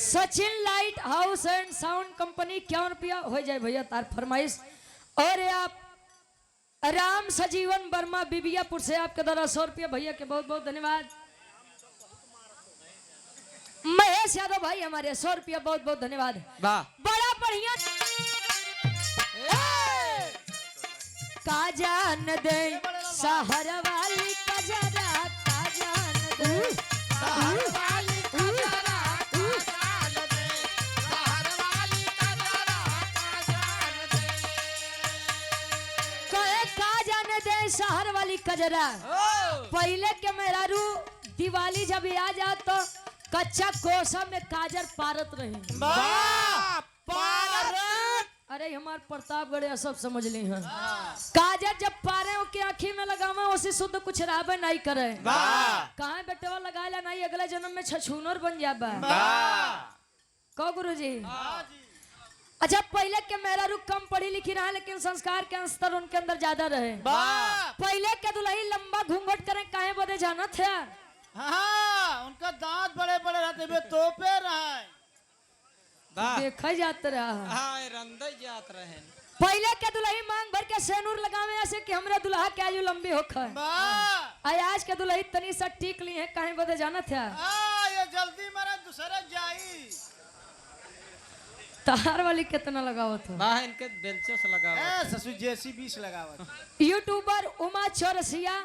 Sachin light house and sound company 51 रुपया हो जाए भैया तार फरमाइश। और आप राम सजीवन वर्मा बिबियापुर से आपके द्वारा 100 रुपया भैया के बहुत बहुत धन्यवाद। महेश यादव भाई हमारे 100 रुपया बहुत बहुत धन्यवाद। बड़ा बढ़िया काजान दे शहर वाली कजरा काजान दे शहर वाली कजरा काजान दे शहर वाली कजरा काजान दे कहे काजान दे शहर वाली कजरा। पहले के मेहरारू दिवाली जब आ जा तो कच्चा कोसा में काजर पारत रहे। अरे हमारे प्रतापगढ़ सब समझ ली हैं। काजर जब पारे के आँखी में लगावा उसे शुद्ध कुछ राबे नहीं करे। कहाँ बेटवा लगाया नहीं अगले जन्म में छछूनर बन जाबा। कहो गुरुजी। अच्छा पहले के मेहरारू कम पढ़ी लिखी रहा लेकिन संस्कार के स्तर उनके अंदर ज्यादा रहे। पहले के दुल्ही लंबा घूंघट करे काहे बदे जाना था। हाँ, उनका दांत बड़े बड़े रहते हुए तोपे रहे देखा जाता रहा। हाँ, रंदे जात रहे। पहले के दुल्ही मांग भर के सेनूर लगावे ऐसे कि हमरा दुल्हा के आयु लंबी होखे। आज के दुल्ही तनी सा टीक ली है काहे बदे जाना था। ये जल्दी मारे दूसरे जाई। तार वाली कितना लगावत हो। वाह इनके बेलचो से लगावत। ससुर जैसी 20 लगावत। यूट्यूबर उमा चौरसिया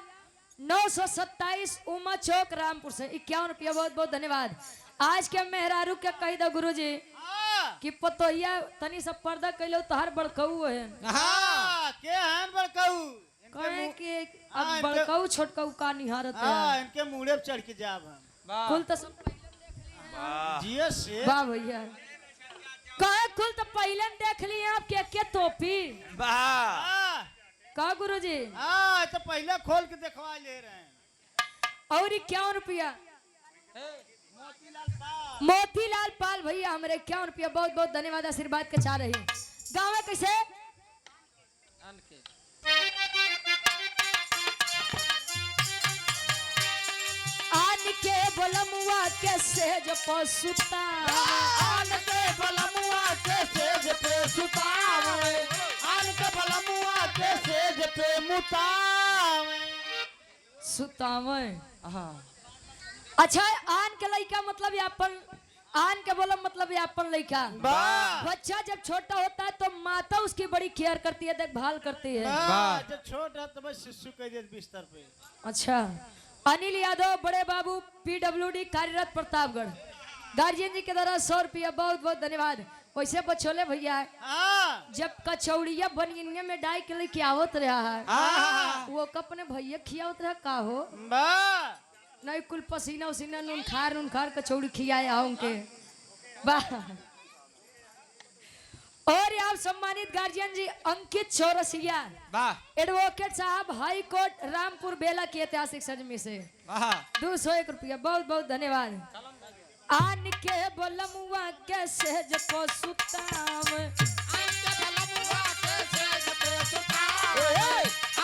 927 उमा चौक रामपुर से 51 रुपया बहुत बहुत धन्यवाद। आज के मेहरारू के कही दो गुरुजी कि पतोहिया तनी सब पर्दा कैलो तोहर बड़कऊ है। के हन बड़कऊ कहे कि अब बड़कऊ छोटकऊ का निहारत है। इनके मुड़े पे चढ़ के जाब हम कुल तो सब पहले देख लिए। जियो से वाह भैया कहे कुल तो पहले देख लिए आप के टोपी। का गुरुजी। तो पहले खोल के दिखवा ले रहे हैं। और 51 रुपया मोतीलाल पाल भैया हमारे 51 रुपया बहुत बहुत धन्यवाद आशीर्वाद के चाह रही। गाँव में कैसे आन के बलमुआ के सेज पर सुता आन के बलमुआ के सेज पे सुतावे आन के बलमुआ के सेज पे मुतावे सुतावे। हाँ अच्छा आन के लड़का मतलब अपन आन के बोला मतलब अपन लड़का। बच्चा जब छोटा होता है तो माता उसकी बड़ी केयर करती है देखभाल करती है। जब छोटा तो बस शिशु कह दे बिस्तर पे। अच्छा अनिल यादव बड़े बाबू PWD कार्यरत प्रतापगढ़ गार्जियन जी के द्वारा 100 रुपया बहुत बहुत धन्यवाद। वैसे बचोले भैया जब कचौड़िया बनिए में डाई के लिए आवत रहा है वो अपने भैया खियावत रहा का हो नहीं कुल पसीना उसीना नून खार कचौड़ी खियाया उनके। वाह और आप सम्मानित गार्जियन जी अंकित चौरसिया एडवोकेट साहब हाई कोर्ट रामपुर बेला की ऐतिहासिक सजमी से 201 रुपया बहुत बहुत धन्यवाद। आन के बलमुआ के सेज को सुताव आन के बलमुआ के सेज पे सुताव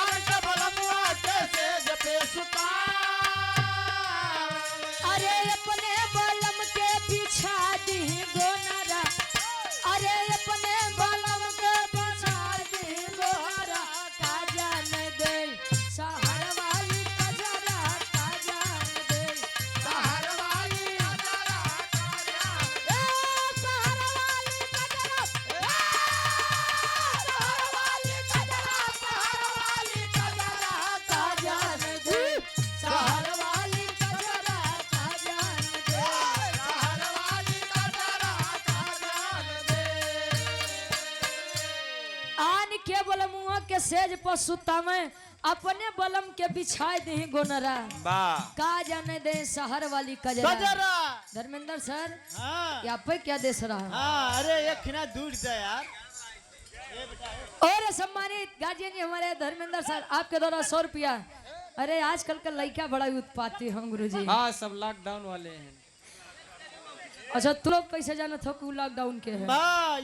आन के बलमुआ के सेज पे सुताव अरे अपने बलम के बिछा दी गोनरा अरे अपने बलम के बिछा दी गोनरा का जान दे शहर वाली कजरा का जान दे शहर वाली कजरा का जान दे शहर वाली कजरा शहर वाली कजरा शहर वाली कजरा का जान दे शहर वाली कजरा का जान दे शहर वाली कजरा का जान दे। आन के बलमुआ के सेज पर सुता में अपने बलम के बिछाए दे गोनरा का जाने दे शहर वाली कजरा। धर्मेंद्र सर यहाँ पे क्या देश रहा। अरे एक खिना दूर दे यार। और सम्मानित गार्जियन जी हमारे धर्मेंद्र सर आपके द्वारा 100 रुपया। अरे आजकल का लड़का बड़ा उत्पाती हम गुरुजी। हाँ सब लॉकडाउन वाले हैं। अच्छा तू लोग कैसे जाना था कि लॉकडाउन के है।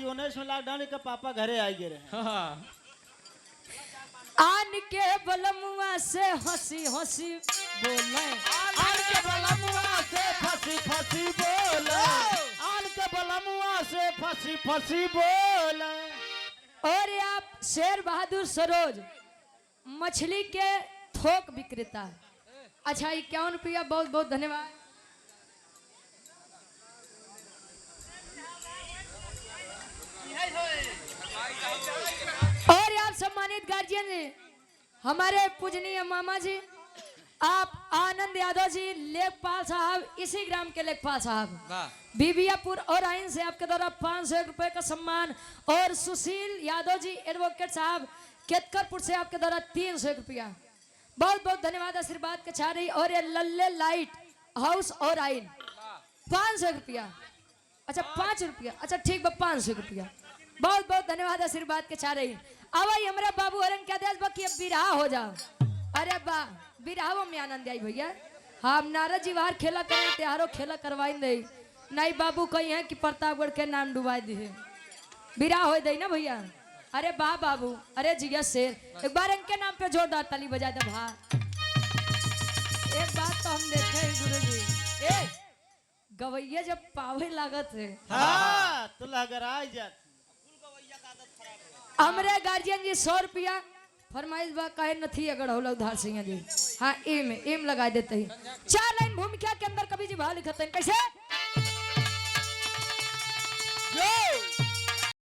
यूनेस में लॉकडाउन के पापा घरे आई गे रहे। आन के बलमुआ से हंसी हंसी बोले आन के बलमुआ से फंसी फंसी बोले आन के फंसी फंसी बोल। और ये आप शेर बहादुर सरोज मछली के थोक विक्रेता। अच्छा 51 रुपया, बहुत बहुत धन्यवाद। और आप सम्मानित गार्जियन जी, हमारे पूजनीय मामा जी, आप आनंद यादव जी, लेखपाल साहब, इसी ग्राम के लेखपाल साहब, वाह बीबियापुर और आइन से आपके द्वारा 500 रुपए का सम्मान। और सुशील यादव जी एडवोकेट साहब केतकरपुर से आपके द्वारा 300 रुपया, बहुत बहुत धन्यवाद आशीर्वाद के छा रही। और ये लल्ले लाइट हाउस और आइन 500 रुपया, अच्छा 5 रुपया, अच्छा ठीक बा 500 रुपया, बहुत बहुत धन्यवाद आशीर्वाद के छा रही। अब आई हमारा बाबू हरन क्या देश बाकी अब बिरहा हो जाओ। अरे बा बिरहावो में आनंद आई भैया। हम नारद जी बाहर खेला करें त्योहारों खेला करवाई दे नहीं बाबू कही है कि प्रतापगढ़ के नाम डुबा दी है बिरहा हो दे ना भैया। अरे बा बाबू, अरे जिया शेर, एक बार इनके नाम पे जोरदार ताली बजा दे भा। एक बात तो हम देखे गुरु जी, ए गवैया जब पावे लागत है हाँ तो लगरा जात। हमरे गार्जियन जी 100 रुपया फरमाइश बा कहे नथी अगर हो उधार सिंह जी। हाँ एम लगा देते हैं। 4 लाइन भूमिका के अंदर कवि जी भाव लिखते हैं कैसे।